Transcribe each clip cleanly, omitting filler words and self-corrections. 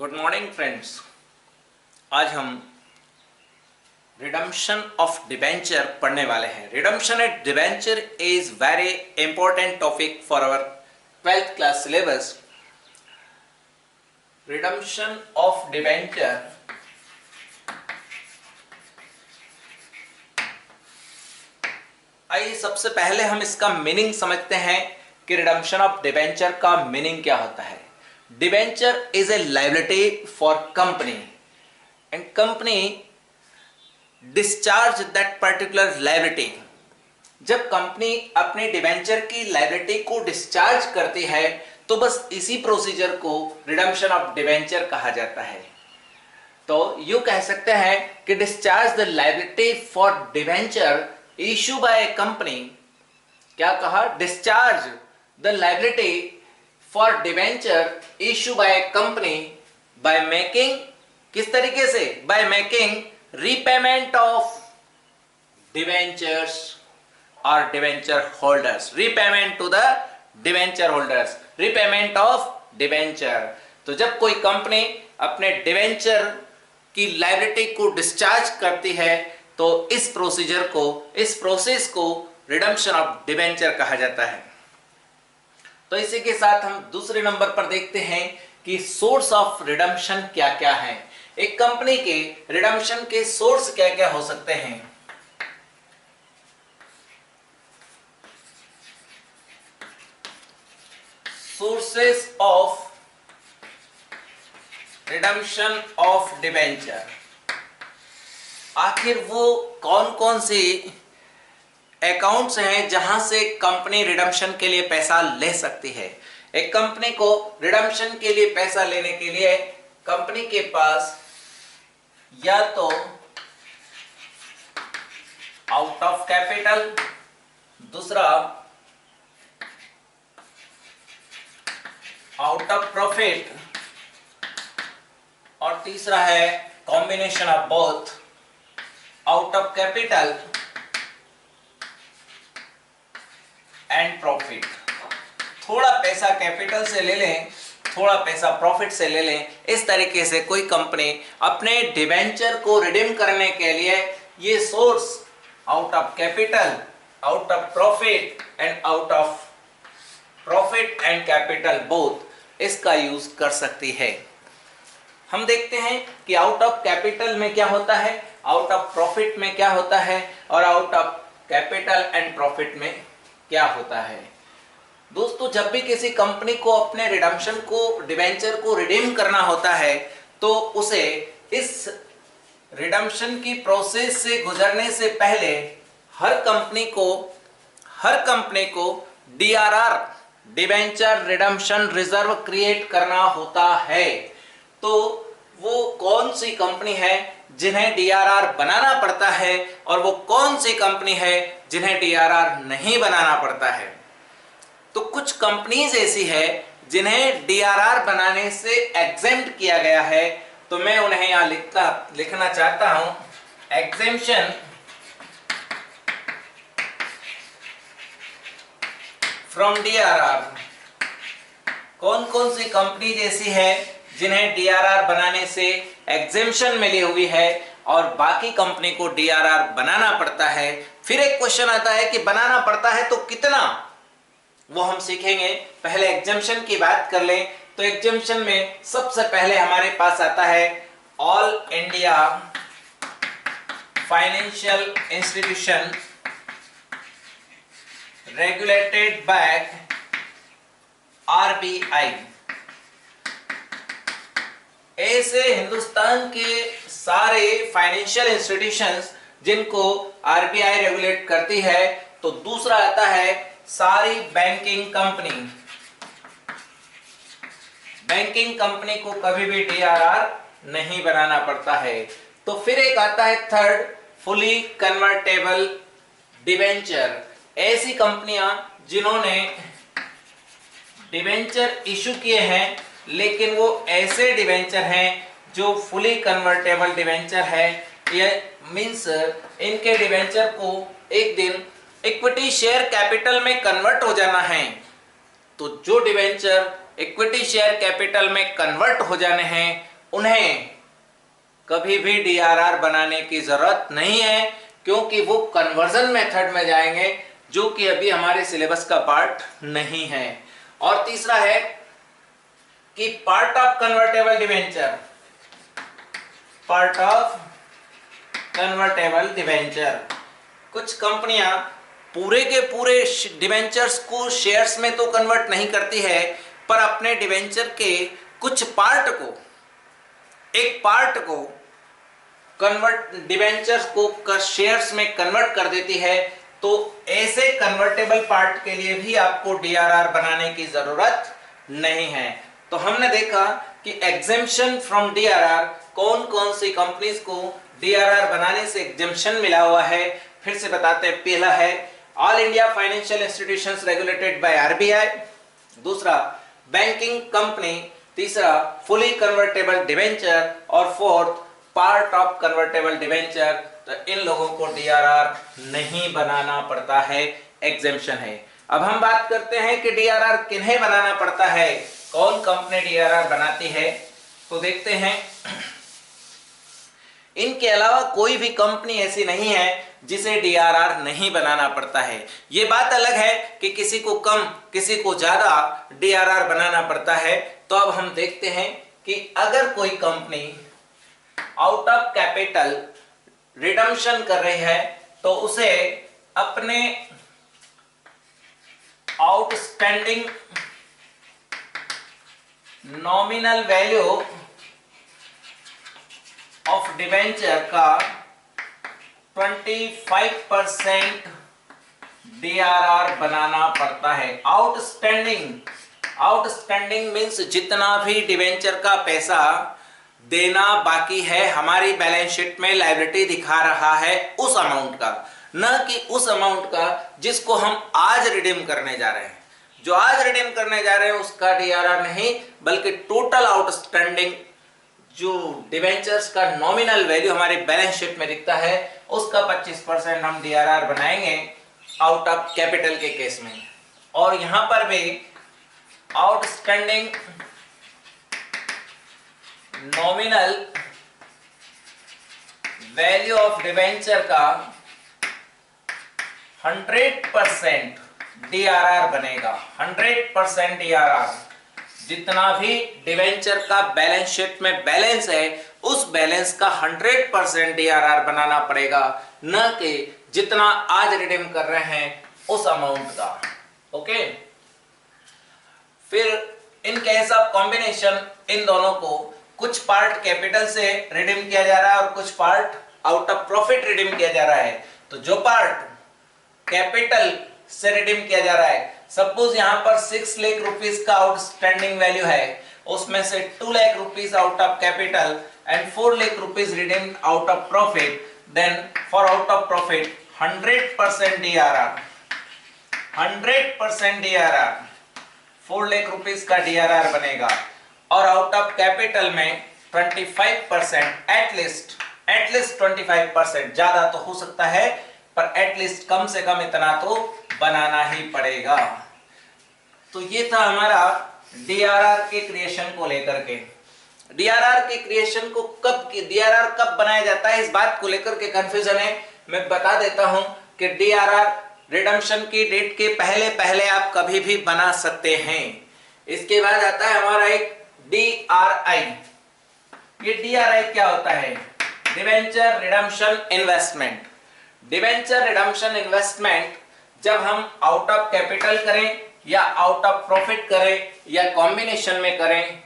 Good morning friends. आज हम redemption of debenture पढ़ने वाले हैं। Redemption at debenture is very important topic for our 12th class syllabus. Redemption of debenture आइए सबसे पहले हम इसका मीनिंग समझते हैं कि रिडम्पशन ऑफ डिबेंचर का मीनिंग क्या होता है। Debenture is a liability for company and company discharge that particular liability. जब कंपनी अपने डिबेंचर की लायबिलिटी को डिस्चार्ज करती है तो बस इसी प्रोसीजर को रिडम्पशन ऑफ डिबेंचर कहा जाता है। तो यूं कह सकते हैं कि discharge the liability for debenture issue by a company. क्या कहा? Discharge the liability for debenture issue by company by making, किस तरीके से? By making repayment of debentures और debenture holders. Repayment to the debenture holders, repayment of debenture. तो जब कोई company अपने डिबेंचर की लायबिलिटी को डिस्चार्ज करती है तो इस प्रोसेस को रिडम्पशन ऑफ डिबेंचर कहा जाता है। तो इसी के साथ हम दूसरे नंबर पर देखते हैं कि सोर्स ऑफ रिडम्पशन क्या क्या है। एक कंपनी के रिडम्पशन के सोर्स क्या क्या हो सकते हैं। Sources of redemption of debenture, आखिर वो कौन कौन से अकाउंट्स हैं जहां से कंपनी रिडम्पशन के लिए पैसा ले सकती है। एक कंपनी को रिडम्पशन के लिए पैसा लेने के लिए कंपनी के पास या तो आउट ऑफ कैपिटल, दूसरा आउट ऑफ प्रॉफिट और तीसरा है combination of both, out of capital and profit. थोड़ा पैसा कैपिटल से ले लें, थोड़ा पैसा प्रॉफिट से ले लें। इस तरीके से कोई कंपनी अपने डिबेंचर को रिडीम करने के लिए ये source out of capital, out of profit and out of profit and capital both, इसका यूज कर सकती है। हम देखते हैं कि आउट ऑफ कैपिटल में क्या होता है, आउट ऑफ प्रॉफिट में क्या होता है और out of capital and profit में क्या होता है। दोस्तों, जब भी किसी कंपनी को अपने रिडम्पशन को, डिबेंचर को रिडीम करना होता है तो उसे इस रिडम्पशन की प्रोसेस से गुजरने से पहले हर कंपनी को DRR, debenture redemption reserve create करना होता है। तो वो कौन सी कंपनी है जिन्हें डीआरआर बनाना पड़ता है और वो कौन सी कंपनी है जिन्हें डीआरआर नहीं बनाना पड़ता है। तो कुछ कंपनीज ऐसी है जिन्हें डीआरआर बनाने से एग्जेम्प्ट किया गया है, तो मैं उन्हें यहां लिखना चाहता हूं, एग्जेम्पशन फ्रॉम डीआरआर। कौन कौन सी कंपनीज ऐसी है जिन्हें डीआरआर बनाने से एग्जेम्पशन मिली हुई है और बाकी कंपनी को डीआरआर बनाना पड़ता है। फिर एक क्वेश्चन आता है कि बनाना पड़ता है तो कितना, वो हम सीखेंगे। पहले एग्जेम्पशन की बात कर लें तो एग्जेम्पशन में सबसे पहले हमारे पास आता है all India financial institution regulated by RBI. ऐसे हिंदुस्तान के सारे फाइनेंशियल इंस्टीट्यूशंस जिनको आरबीआई रेगुलेट करती है। तो दूसरा आता है सारी बैंकिंग कंपनी। बैंकिंग कंपनी को कभी भी डीआरआर नहीं बनाना पड़ता है। तो फिर एक आता है थर्ड, फुली कन्वर्टेबल डिबेंचर। ऐसी कंपनियां जिन्होंने डिबेंचर इशू किए हैं लेकिन वो ऐसे डिबेंचर हैं जो फुली कन्वर्टेबल डिबेंचर है। ये मींस इनके डिबेंचर को एक दिन इक्विटी शेयर कैपिटल में कन्वर्ट हो जाना है। तो जो डिबेंचर इक्विटी शेयर कैपिटल में कन्वर्ट हो जाने हैं उन्हें कभी भी डीआरआर बनाने की जरूरत नहीं है, क्योंकि वो कन्वर्जन मेथड में जाएंगे जो कि अभी हमारे सिलेबस का पार्ट नहीं है। और तीसरा है कि part of convertible debenture, part of convertible debenture, कुछ कंपनियां पूरे के पूरे डिवेंचर्स को शेयर्स में तो कन्वर्ट नहीं करती है, पर अपने डिवेंचर के कुछ पार्ट को, एक पार्ट को कन्वर्ट, डिवेंचर्स को शेयर्स में कन्वर्ट कर देती है। तो ऐसे कन्वर्टेबल पार्ट के लिए भी आपको डीआरआर बनाने की जरूरत नहीं है। तो हमने देखा कि एग्जेम्पशन फ्रॉम डीआरआर, कौन कौन सी कंपनीज को डीआरआर बनाने से एग्जेम्पशन मिला हुआ है। फिर से बताते हैं, पहला है all India financial institutions regulated by RBI, दूसरा बैंकिंग कंपनी, तीसरा फुली कन्वर्टेबल डिवेंचर और fourth part of convertible debenture. तो इन लोगों को डीआरआर नहीं बनाना पड़ता है, एग्जेम्पशन है। अब हम बात करते हैं कि डीआरआर किन्हें बनाना पड़ता है, कौन कंपनी डीआरआर बनाती है। तो देखते हैं, इनके अलावा कोई भी कंपनी ऐसी नहीं है जिसे डीआरआर नहीं बनाना पड़ता है। ये बात अलग है कि किसी को कम किसी को ज्यादा डीआरआर बनाना पड़ता है। तो अब हम देखते हैं कि अगर कोई company out of capital redemption कर रही है तो उसे अपने outstanding nominal value of debenture का 25% डीआरआर बनाना पड़ता है। आउटस्टैंडिंग, आउटस्टैंडिंग मीन्स जितना भी डिवेंचर का पैसा देना बाकी है, हमारी बैलेंस शीट में लायबिलिटी दिखा रहा है उस अमाउंट का, न कि उस अमाउंट का जिसको हम आज रिडीम करने जा रहे हैं। जो आज रिडीम करने जा रहे हैं उसका डीआरआर नहीं, बल्कि टोटल आउटस्टैंडिंग जो डिवेंचर्स का नॉमिनल वैल्यू हमारी बैलेंस शीट में दिखता है उसका 25% हम डीआरआर बनाएंगे आउट ऑफ कैपिटल के केस में। और यहां पर भी outstanding nominal value of debenture का 100% डीआरआर बनेगा। 100% डीआरआर, जितना भी डिवेंचर का बैलेंस शीट में बैलेंस है उस बैलेंस का 100% डीआरआर बनाना पड़ेगा, न कि जितना आज रिडीम कर रहे हैं उस अमाउंट का। ओके, फिर इन केस ऑफ कॉम्बिनेशन इन दोनों को कुछ पार्ट कैपिटल से रिडीम किया जा रहा है और कुछ part out of profit redeem किया जा रहा है। तो जो पार्ट कैपिटल से रिडीम किया जा रहा है, सपोज यहां पर 6 लाख रुपीस का आउटस्टैंडिंग वैल्यू है, उसमें से 2 lakh rupees out of capital and 4 lakh rupees redeem out of profit, then for out of profit 100% DRR, 100% DRR, 4 lakh rupees का डीआरआर बनेगा। और आउट ऑफ कैपिटल में 25%, एटलीस्ट 25%, ज्यादा तो हो सकता है पर एटलीस्ट कम से कम इतना तो बनाना ही पड़ेगा। तो ये था हमारा डीआरआर के क्रिएशन को लेकर के। डीआरआर के क्रिएशन को डीआरआर कब बनाया जाता है, इस बात को लेकर के कंफ्यूजन है। मैं बता देता हूं कि डीआरआर रिडम्पशन की डेट के पहले पहले आप कभी भी बना सकते हैं। इसके बाद आता है हमारा एक डीआरआई। ये डीआरआई क्या होता है? Debenture redemption investment. Debenture redemption investment जब हम आउट ऑफ कैपिटल करें या आउट ऑफ प्रॉफिट करें या कॉम्बिनेशन में करें,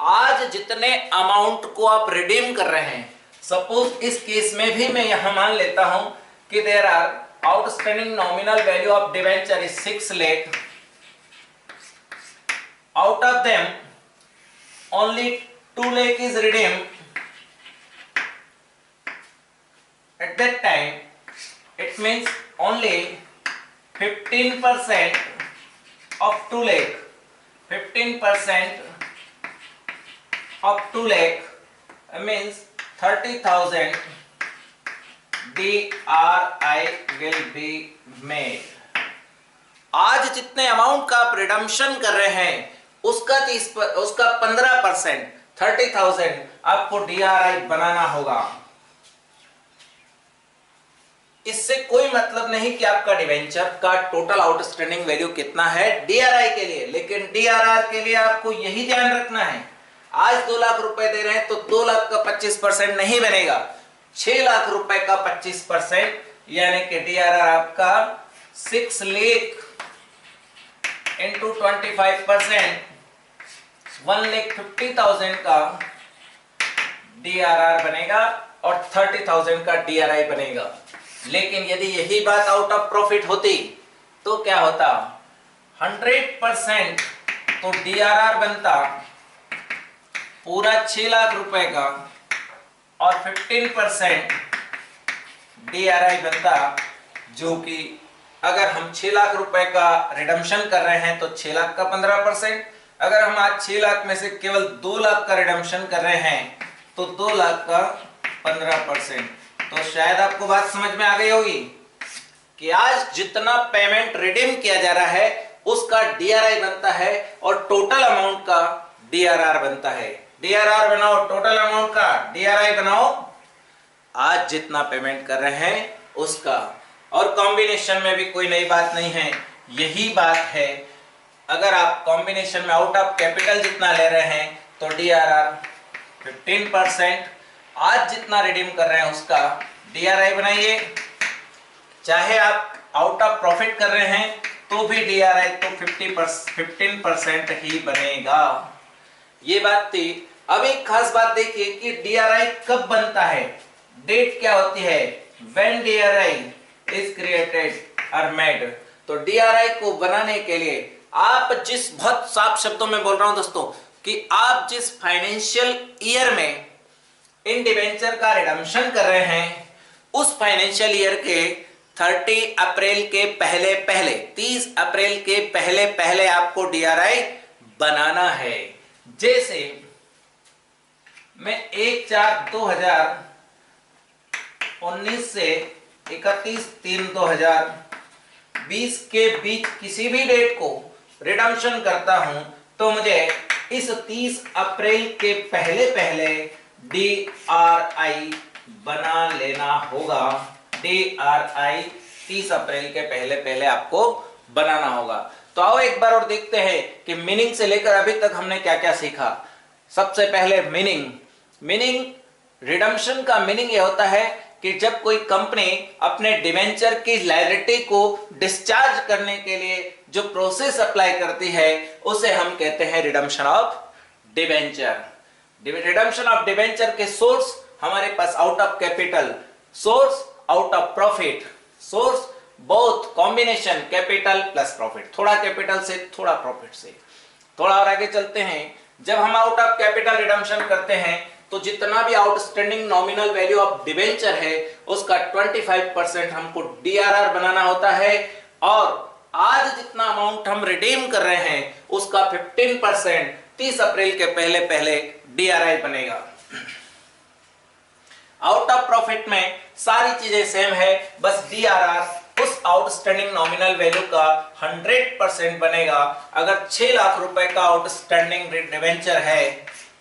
आज जितने अमाउंट को आप रिडीम कर रहे हैं, सपोज इस केस में भी मैं यहां मान लेता हूं कि there are outstanding nominal value of debenture is 6 lakh, out of them only 2 lakh is redeemed, at that time it means only 15% of 2 lakh, 15% of 2 lakh means 30,000 DRI will be made। आज जितने अमाउंट का आप redemption कर रहे हैं उसका 15%, 30,000 आपको DRI बनाना होगा। इससे कोई मतलब नहीं कि आपका डिवेंचर का टोटल आउटस्टैंडिंग वैल्यू कितना है DRI के लिए, लेकिन DRR के लिए आपको यही ध्यान रखना है, आज 2 लाख रुपए दे रहे हैं तो 2 लाख का 25% नहीं बनेगा, 6 लाख रुपए का 25%, यानी कि DRR आपका 6 लाख इंटू 25%, 1,50,000 का DRR बनेगा और 30,000 का DRI बनेगा। लेकिन यदि यही बात आउट ऑफ प्रॉफिट होती तो क्या होता, 100% तो DRR बनता पूरा 6 लाख रुपए का और 15% DRI बनता, जो कि अगर हम 6 लाख रुपए का रिडम्पशन कर रहे हैं तो 6 लाख का 15%, अगर हम आज 6 लाख में से केवल 2 लाख का रिडम्पशन कर रहे हैं तो 2 लाख का 15%। तो शायद आपको बात समझ में आ गई होगी कि आज जितना पेमेंट रिडीम किया जा रहा है उसका DRI बनता है और टोटल अमाउंट का DRR बनता है। DRR बनाओ, टोटल अमाउंट का DRI बनाओ, आज जितना पेमेंट कर रहे हैं उसका। और कॉम्बिनेशन में भी कोई नई बात नहीं है, यही बात है। अगर आप कॉम्बिनेशन में आउट ऑफ कैपिटल जितना ले रहे हैं तो DRR 15%, आज जितना रिडीम कर रहे हैं उसका DRI बनाइए, चाहे आप आउट ऑफ प्रॉफिट कर रहे हैं तो भी DRI तो 15% ही बनेगा। ये बात थी। अब एक खास बात देखिए कि DRI कब बनता है, डेट क्या होती है, when DRI is created or made। तो DRI को बनाने के लिए आप बहुत साफ शब्दों में बोल रहा हूं दोस्तों कि आप जिस फाइनेंशियल ईयर में इन डिवेंचर का रिडम्पशन कर रहे हैं उस फाइनेंशियल ईयर के 30 अप्रैल के पहले पहले, 30 अप्रैल के पहले पहले आपको DRI बनाना है। जैसे मैं 1/4/2019 से 31/3/2020 के बीच किसी भी डेट को रिडम्पशन करता हूं तो मुझे इस 30 अप्रैल के पहले पहले DRI बना लेना होगा। DRI 30 अप्रैल के पहले पहले आपको बनाना होगा। तो आओ एक बार और देखते हैं कि मीनिंग से लेकर अभी तक हमने क्या क्या सीखा। सबसे पहले मीनिंग रिडम्पशन का मीनिंग यह होता है कि जब कोई कंपनी अपने डिवेंचर की लायबिलिटी को डिस्चार्ज करने के लिए जो प्रोसेस अप्लाई करती है उसे हम कहते हैं redemption of debenture. Redemption of debenture के सोर्स हमारे pass out of capital, source out of profit, source both combination capital plus profit, थोड़ा कैपिटल से थोड़ा प्रॉफिट से। थोड़ा और आगे चलते हैं। जब हम आउट ऑफ कैपिटल रिडम्पशन करते हैं तो जितना भी outstanding nominal value of debenture है उसका 25% हमको DRR बनाना होता है और आज जितना अमाउंट हम रिडीम कर रहे हैं उसका 15% 30 अप्रैल के पहले पहले DRI बनेगा। आउट ऑफ प्रॉफिट में सारी चीजें सेम है, बस DRR उस आउटस्टैंडिंग नॉमिनल वैल्यू का 100% बनेगा। अगर 6 लाख रुपए का आउटस्टैंडिंग डिवेंचर है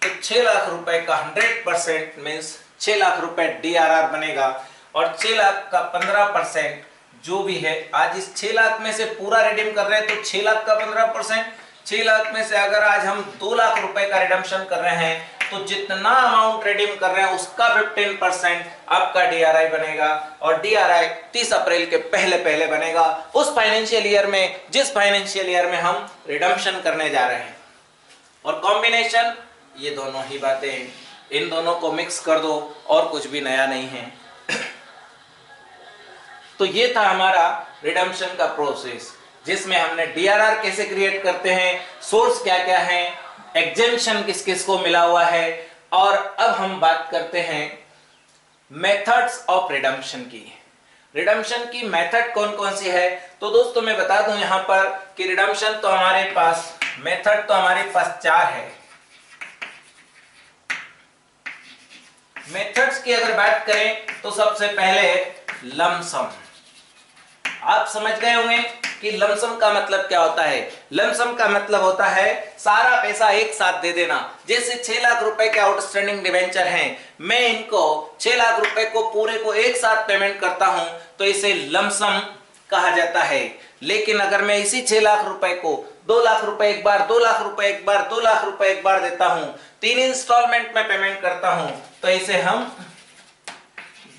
तो 6 लाख रुपए का 100% मींस 6 लाख रुपए DRR बनेगा और 6 लाख का 15% जो भी है, आज इस 6 लाख में से पूरा रिडीम कर रहे हैं तो 6 लाख का 15%, 6 लाख में से अगर आज हम 2 लाख रुपए का रिडम्पशन कर रहे हैं तो जितना अमाउंट रिडीम कर रहे हैं उसका 15% आपका DRI बनेगा और DRI 30 अप्रैल के पहले पहले बनेगा उस फाइनेंशियल ईयर में जिस फाइनेंशियल ईयर में हम रिडम्पशन करने जा रहे हैं। और कॉम्बिनेशन ये दोनों ही बातें, इन दोनों को मिक्स कर दो और कुछ भी नया नहीं है। तो ये था हमारा रिडम्पशन का प्रोसेस जिसमें हमने DRR कैसे क्रिएट करते हैं, सोर्स क्या क्या है, एग्जेम्पशन किस किस को मिला हुआ है। और अब हम बात करते हैं मेथड्स ऑफ रिडम्पशन की। रिडम्पशन की मेथड कौन कौन सी है, तो दोस्तों मैं बता दूं यहां पर कि रिडम्पशन तो हमारे पास मेथड तो हमारे पास 4 है। मेथड्स की अगर बात करें तो सबसे पहले लमसम, आप समझ गए होंगे कि लमसम का मतलब क्या होता है। लमसम का मतलब होता है सारा पैसा एक साथ दे देना। जैसे 6 लाख रुपए के आउटस्टैंडिंग डिवेंचर हैं, मैं इनको 6 लाख रुपए को पूरे को एक साथ पेमेंट करता हूं तो इसे लमसम कहा जाता है। लेकिन अगर मैं इसी 6 लाख रुपए को 2 लाख रुपए एक बार, 2 लाख रुपए एक बार, 2 लाख रुपए एक बार देता हूं, 3 इंस्टॉलमेंट में पेमेंट करता हूं, तो इसे हम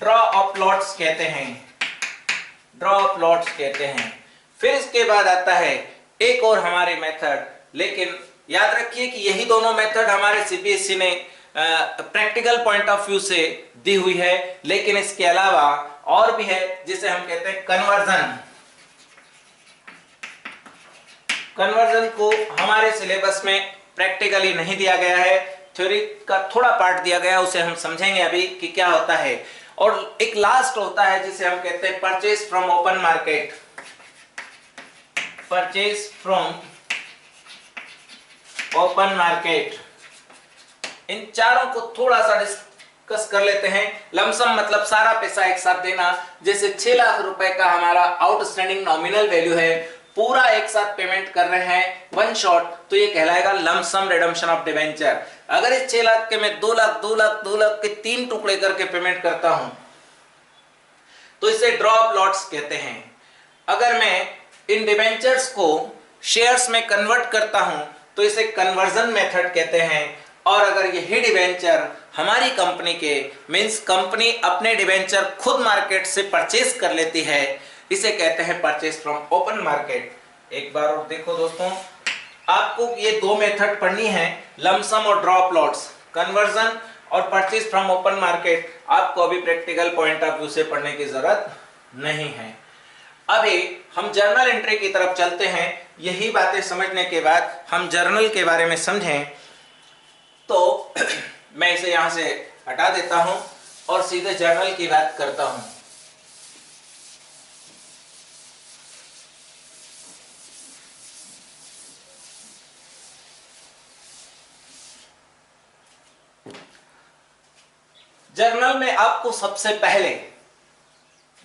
ड्रॉ ऑफ लॉट्स कहते हैं। ड्रॉ ऑफ लॉट्स कहते हैं। फिर इसके बाद आता है एक और हमारे मेथड, लेकिन याद रखिए कि यही दोनों मेथड हमारे सीबीएसई ने प्रैक्टिकल पॉइंट ऑफ व्यू से दी हुई है, लेकिन इसके अलावा और भी है जिसे हम कहते हैं कन्वर्जन। कन्वर्जन को हमारे सिलेबस में प्रैक्टिकली नहीं दिया गया है, थ्योरी का थोड़ा पार्ट दिया गया है, उसे हम समझेंगे अभी कि क्या होता है। और एक लास्ट होता है जिसे हम कहते हैं purchase from open market. Purchase from open market, इन चारों को थोड़ा सा डिस्कस कर लेते हैं। लमसम मतलब सारा पैसा एक साथ देना। जैसे 6 लाख रुपए का हमारा आउटस्टैंडिंग नॉमिनल वैल्यू है, पूरा एक साथ पेमेंट कर रहे हैं वन शॉट, तो ये कहलाएगा लमसम रिडम्पशन ऑफ डिवेंचर। अगर इस 6 लाख के मैं 2 लाख 2 लाख 2 लाख के 3 टुकड़े करके पेमेंट करता हूं तो इसे ड्रॉ ऑफ लॉट्स कहते हैं। अगर मैं इन डिवेंचर्स को शेयर्स में कन्वर्ट करता हूं तो इसे कन्वर्जन मेथड कहते हैं। और अगर यही डिवेंचर हमारी कंपनी के मींस कंपनी अपने डिवेंचर खुद मार्केट से परचेज कर लेती है, इसे कहते हैं परचेज फ्रॉम ओपन मार्केट। एक बार और देखो दोस्तों, आपको ये दो मेथड पढ़नी है, लमसम और ड्रॉ ऑफ लॉट्स, कन्वर्जन और परचेज फ्रॉम ओपन मार्केट। आपको अभी प्रैक्टिकल पॉइंट ऑफ व्यू से पढ़ने की जरूरत नहीं है। अभी हम जर्नल एंट्री की तरफ चलते हैं। यही बातें समझने के बाद हम जर्नल के बारे में समझें तो मैं इसे यहां से हटा देता हूं और सीधे जर्नल की बात करता हूं। जर्नल में आपको सबसे पहले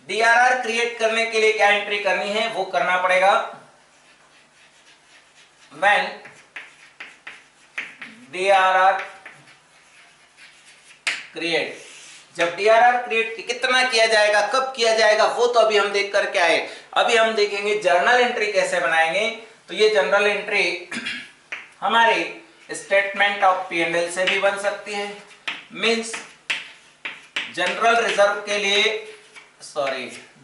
डीआरआर क्रिएट करने के लिए क्या एंट्री करनी है वो करना पड़ेगा। व्हेन डीआरआर क्रिएट, जब डीआरआर क्रिएट कितना किया जाएगा, कब किया जाएगा, वो तो अभी हम देख करके आए। अभी हम देखेंगे जर्नल एंट्री कैसे बनाएंगे। तो ये जर्नल एंट्री हमारी स्टेटमेंट ऑफ पी&एल से भी बन सकती है। मींस जनरल रिजर्व के लिए,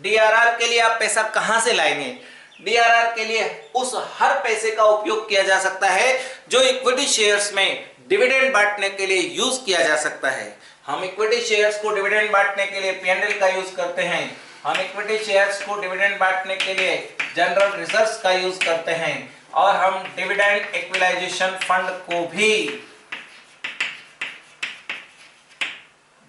डीआरआर के लिए आप पैसा कहां से लाएंगे। डीआरआर के लिए उस हर पैसे का उपयोग किया जा सकता है जो इक्विटी शेयर्स में डिविडेंड बांटने के लिए यूज किया जा सकता है। हम इक्विटी शेयर्स को डिविडेंड बांटने के लिए पी&एल का यूज करते हैं। हम इक्विटी शेयर्स को डिविडेंड बांटने के लिए जनरल रिजर्व्स का यूज करते हैं। और हम डिविडेंड इक्विलाइजेशन फंड को भी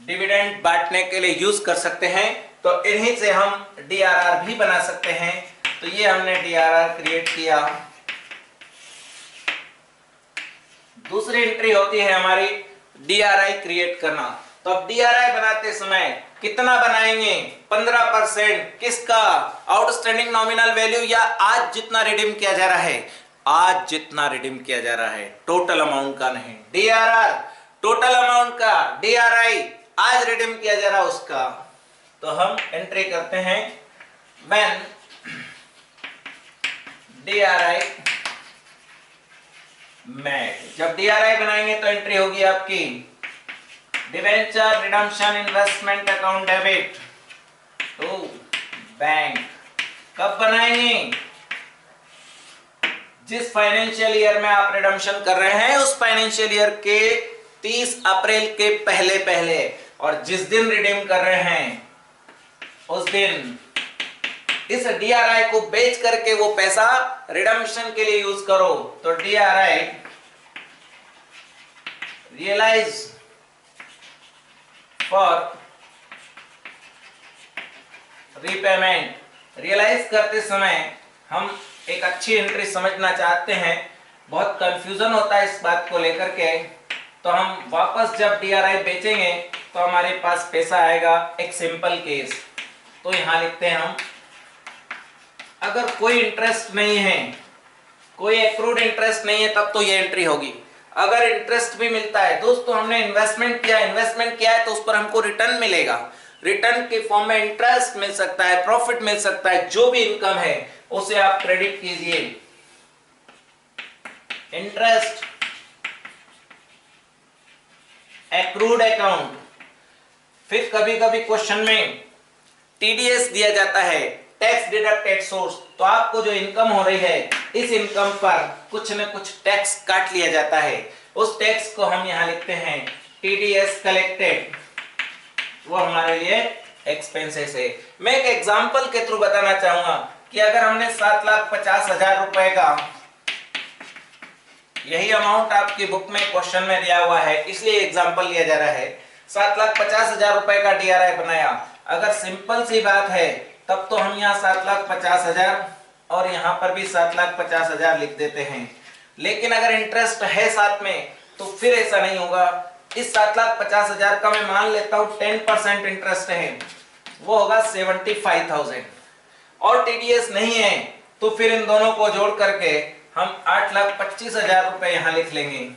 डिविडेंड बांटने के लिए यूज कर सकते हैं। तो इन्हीं से हम डीआरआर भी बना सकते हैं। तो ये हमने डीआरआर क्रिएट किया। दूसरी एंट्री होती है हमारी डीआरआई क्रिएट करना। तो अब डीआरआई बनाते समय कितना बनाएंगे, 15%। किसका, आउटस्टैंडिंग नॉमिनल वैल्यू या आज जितना रिडीम किया जा रहा है, आज जितना रिडीम किया जा रहा है, टोटल अमाउंट का नहीं। डीआरआर टोटल अमाउंट का, डीआरआई आज रिडीम किया जा रहा है उसका। तो हम एंट्री करते हैं व्हेन डीआरआई मेड। जब डीआरआई बनाएंगे तो एंट्री होगी आपकी debenture redemption investment account debit to bank. कब बनाएंगे, जिस फाइनेंशियल ईयर में आप रिडम्पशन कर रहे हैं उस फाइनेंशियल ईयर के 30 अप्रैल के पहले पहले, और जिस दिन रिडीम कर रहे हैं उस दिन इस डीआरआई को बेच करके वो पैसा रिडम्पशन के लिए यूज करो। तो DRI realise for repayment. Realise करते समय हम एक अच्छी एंट्री समझना चाहते हैं, बहुत कंफ्यूजन होता है इस बात को लेकर के। तो हम वापस जब डीआरआई बेचेंगे तो हमारे पास पैसा आएगा। एक सिंपल केस, तो यहां लिखते हैं हम अगर कोई इंटरेस्ट नहीं है, कोई एक्रूड इंटरेस्ट नहीं है, तब तो ये एंट्री होगी। अगर इंटरेस्ट भी मिलता है, दोस्तों हमने इन्वेस्टमेंट किया है तो उस पर हमको रिटर्न मिलेगा। रिटर्न के फॉर्म में इंटरेस्ट मिल सकता है, प्रॉफिट मिल सकता है, जो भी इनकम है उसे आप क्रेडिट कीजिए। Interest accrued account. फिर कभी कभी क्वेश्चन में टीडीएस दिया जाता है, टैक्स डिडक्टेड सोर्स, तो आपको जो इनकम हो रही है इस इनकम पर कुछ न कुछ टैक्स काट लिया जाता है। उस टैक्स को हम यहां लिखते हैं टीडीएस कलेक्टेड, वो हमारे लिए एक्सपेंसेस है। मैं एक एग्जांपल के थ्रू बताना चाहूंगा कि अगर हमने 7,50,000 रुपए का, यही अमाउंट आपकी बुक में क्वेश्चन में दिया हुआ है इसलिए एग्जांपल लिया जा रहा है, 7,50,000 रुपए का डीआरआई बनाया। अगर सिंपल सी बात है तब तो हम यहाँ 7,50,000 और यहाँ पर भी 7,50,000 लिख देते हैं। लेकिन अगर इंटरेस्ट है साथ में तो फिर ऐसा नहीं होगा। इस 7,50,000 का मैं मान लेता हूँ 10% इंटरेस्ट है, वो होगा 75,000, और टीडीएस नहीं है तो फिर इन दोनों को जोड़ करके हम 8,25,000 रुपए यहाँ लिख लेंगे।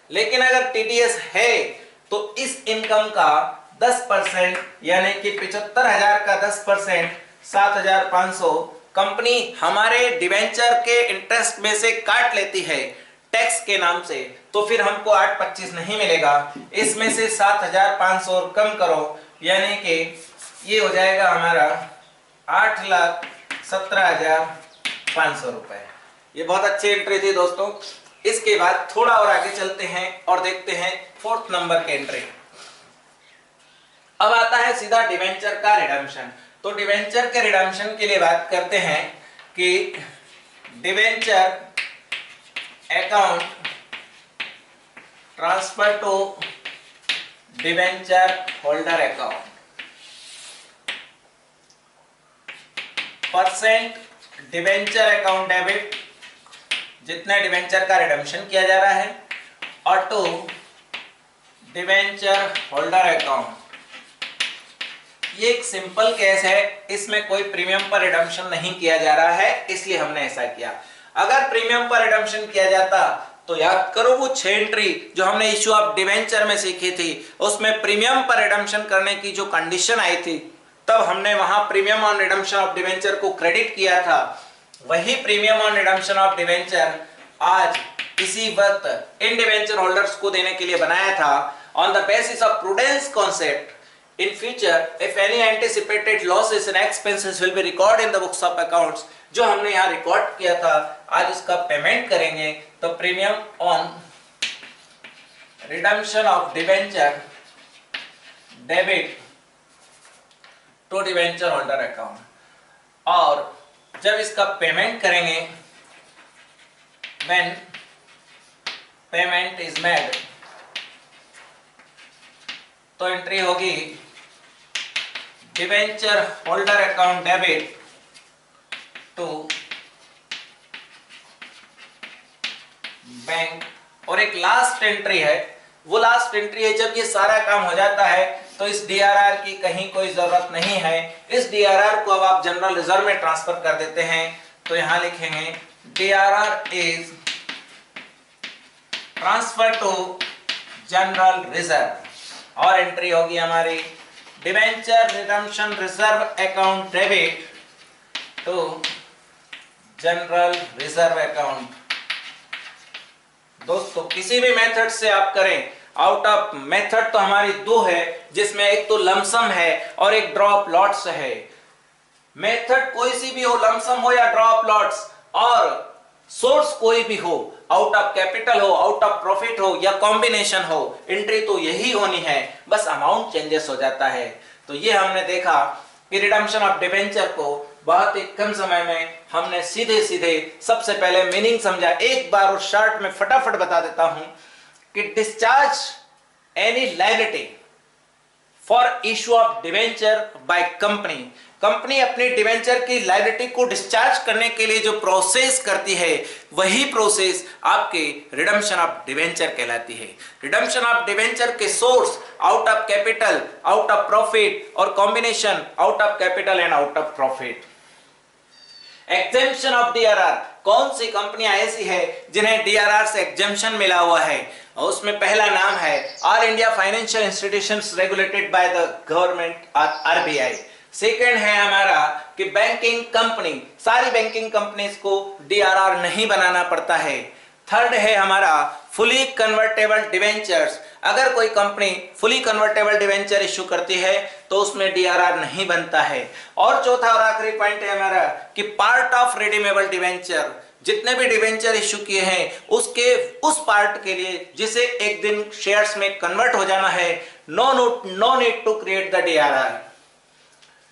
लेकिन अगर टीडीएस है तो इस इनकम का 10% यानी कि 75,000 का 10% 7,500 कंपनी हमारे डिवेंचर के इंटरेस्ट में से काट लेती है टैक्स के नाम से, तो फिर हमको 8,25 नहीं मिलेगा। इसमें से 7,500 कम करो यानी कि ये हो जाएगा हमारा 8,17,500 रुपए। ये बहुत अच्छी एंट्री थी दोस्तों। इसके बाद थोड़ा और आगे चलते हैं और देखते हैं 4th नंबर के एंट्री। अब आता है सीधा डिवेंचर का रिडम्पशन। तो डिवेंचर के रिडम्पशन के लिए बात करते हैं कि debenture account transfer to debenture holder account, percent debenture account debit, जितने डिवेंचर का रिडम्पशन किया जा रहा है, ऑटो डिवेंचर होल्डर अकाउंट। ये एक सिंपल केस है, इसमें कोई प्रीमियम पर रिडम्पशन नहीं किया जा रहा है इसलिए हमने ऐसा किया। अगर प्रीमियम पर रिडम्पशन किया जाता तो याद करो वो 6 एंट्री जो हमने इश्यू ऑफ डिवेंचर में सीखी थी, उसमें प्रीमियम पर रिडम्पशन करने की जो कंडीशन आई थी तब हमने वहां premium on redemption of debenture को क्रेडिट किया था। वही premium on redemption of debenture आज इसी वक्त इन डिवेंचर होल्डर्स को देने के लिए बनाया था on the basis of prudence concept. In future, if any anticipated losses and expenses will be recorded in the books of accounts, जो हमने यहाँ रिकॉर्ड किया था आज उसका पेमेंट करेंगे, तो premium on redemption of debenture debit to debenture holder account, और जब इसका पेमेंट करेंगे when payment is made तो एंट्री होगी debenture holder account debit to bank. और एक लास्ट एंट्री है, वो लास्ट एंट्री है जब ये सारा काम हो जाता है तो इस डीआरआर की कहीं कोई जरूरत नहीं है। इस डीआरआर को अब आप जनरल रिजर्व में ट्रांसफर कर देते हैं, तो यहां लिखेंगे DRR is transfer to general reserve, और एंट्री होगी हमारी debenture redemption reserve account debit to general reserve account. दोस्तों किसी भी मेथड से आप करें, आउट ऑफ मेथड तो हमारी दो है जिसमें एक तो लमसम है और एक ड्रॉप लॉट्स है। मेथड कोई सी भी हो, लमसम हो या ड्रॉप लॉट्स, और सोर्स कोई भी हो, आउट ऑफ कैपिटल हो, आउट ऑफ प्रॉफिट हो या कॉम्बिनेशन हो, एंट्री तो यही होनी है, बस अमाउंट चेंजेस हो जाता है। तो ये हमने देखा कि रिडम्पशन ऑफ डिवेंचर को बहुत ही कम समय में हमने सीधे सीधे सबसे पहले मीनिंग समझा। एक बार और शॉर्ट में फटाफट बता देता हूं कि discharge any liability for issue of debenture by company. Company अपनी डिवेंचर की लायबिलिटी को डिस्चार्ज करने के लिए जो प्रोसेस करती है वही प्रोसेस आपके रिडम्पशन ऑफ डिवेंचर कहलाती है। रिडम्पशन ऑफ डिवेंचर के source out of capital, out of profit, और combination out of capital and out of profit. Exemption of DRR, कौन सी कंपनियां ऐसी है जिन्हें डीआरआर से एग्जेम्पशन मिला हुआ है? और उसमें पहला नाम है all India financial institutions regulated by the government RBI. Second है हमारा कि बैंकिंग कंपनी, सारी बैंकिंग कंपनीज को डीआरआर नहीं बनाना पड़ता है। थर्ड है हमारा फुली कन्वर्टेबल डिवेंचर्स, अगर कोई company fully convertible debenture issue करती है तो उसमें डीआरआर नहीं बनता है। और चौथा और आखिरी पॉइंट है हमारा कि पार्ट ऑफ रिडीमेबल डिवेंचर, जितने भी डिवेंचर इश्यू किए हैं उसके उस पार्ट के लिए जिसे एक दिन शेयर्स में कन्वर्ट हो जाना है, no need to create the DRR,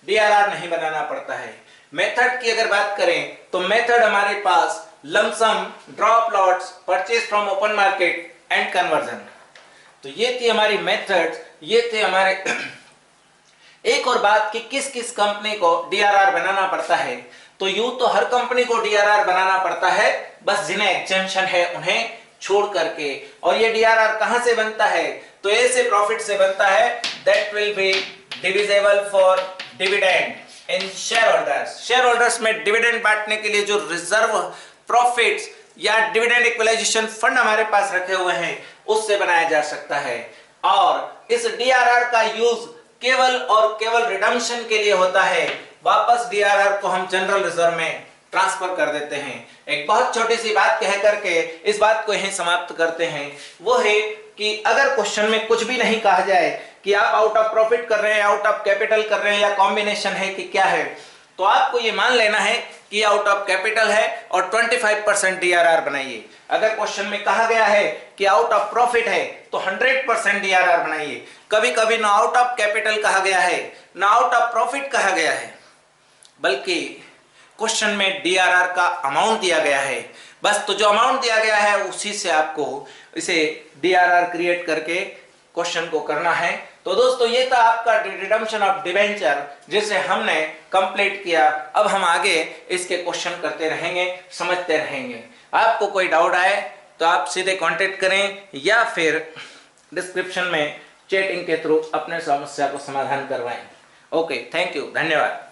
DRR नहीं बनाना पड़ता है। मेथड की अगर बात करें तो मेथड हमारे पास lump sum, draw lots, purchase from open market and conversion. तो ये थी हमारी मेथड, ये थे हमारे एक और बात कि किस किस कंपनी को डीआरआर बनाना पड़ता है। तो यूं तो हर कंपनी को डीआरआर बनाना पड़ता है, बस जिन्हें एग्जेम्पशन है उन्हें छोड़ करके। और ये डीआरआर कहां से बनता है? तो ऐसे प्रॉफिट से बनता है that will be divisible for dividend in share holders. Share holders में डिविडेंड बांटने के लिए जो रिजर्व प्रॉफिट्स या डिविडेंड इक्वलाइजेशन फंड हमारे पास रखे हुए हैं उससे बनाया जा सकता है। और इस डीआरआर का यूज केवल और केवल रिडम्पशन के लिए होता है, वापस डीआरआर को हम जनरल रिजर्व में ट्रांसफर कर देते हैं। एक बहुत छोटी सी बात कह करके इस बात को यहीं समाप्त करते हैं, वो है कि अगर क्वेश्चन में कुछ भी नहीं कहा जाए कि आप आउट ऑफ प्रॉफिट कर रहे हैं, आउट ऑफ कैपिटल कर रहे हैं या कॉम्बिनेशन है कि क्या है, तो आपको ये मान लेना है कि आउट ऑफ कैपिटल है और 25% डीआरआर बनाइए। अगर क्वेश्चन में कहा गया है कि आउट ऑफ प्रॉफिट है तो 100% डीआरआर बनाइए। कभी कभी ना आउट ऑफ कैपिटल कहा गया है ना आउट ऑफ प्रॉफिट कहा गया है, बल्कि क्वेश्चन में डीआरआर का अमाउंट दिया गया है। बस तो जो अमाउंट दिया गया है उसी से आपको इसे डीआरआर क्रिएट करके क्वेश्चन को करना है। तो दोस्तों ये था आपका रिडम्पशन ऑफ डिवेंचर जिसे हमने कंप्लीट किया। अब हम आगे इसके क्वेश्चन करते रहेंगे, समझते रहेंगे। आपको कोई डाउट आए तो आप सीधे कांटेक्ट करें या फिर डिस्क्रिप्शन में चैटिंग के थ्रू अपने समस्या को समाधान करवाएं। ओके, थैंक यू, धन्यवाद।